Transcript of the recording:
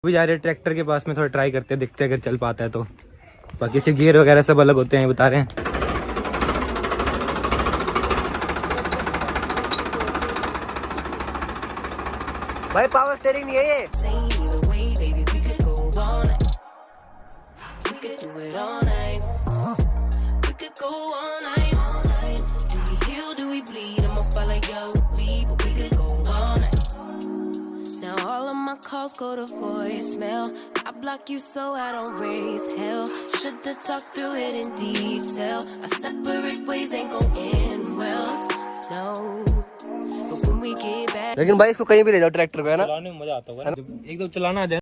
अभी जा रहे हैं ट्रैक्टर के पास में, थोड़ा ट्राई करते हैं, देखते हैं अगर चल पाता है तो। बाकी इसके गियर वगैरह सब अलग होते हैं बता रहे हैं। भाई पावर स्टीयरिंग नहीं है ये। Calls go to voicemail. I block you so I don't raise hell. Should've talked through it in detail. Our separate ways ain't gon' end well. No. But when we get back. लेकिन भाई इसको कहीं भी ले जाओ tractor को, है ना? चलाने में मजा आता होगा, एकदम चलाना आ जाए।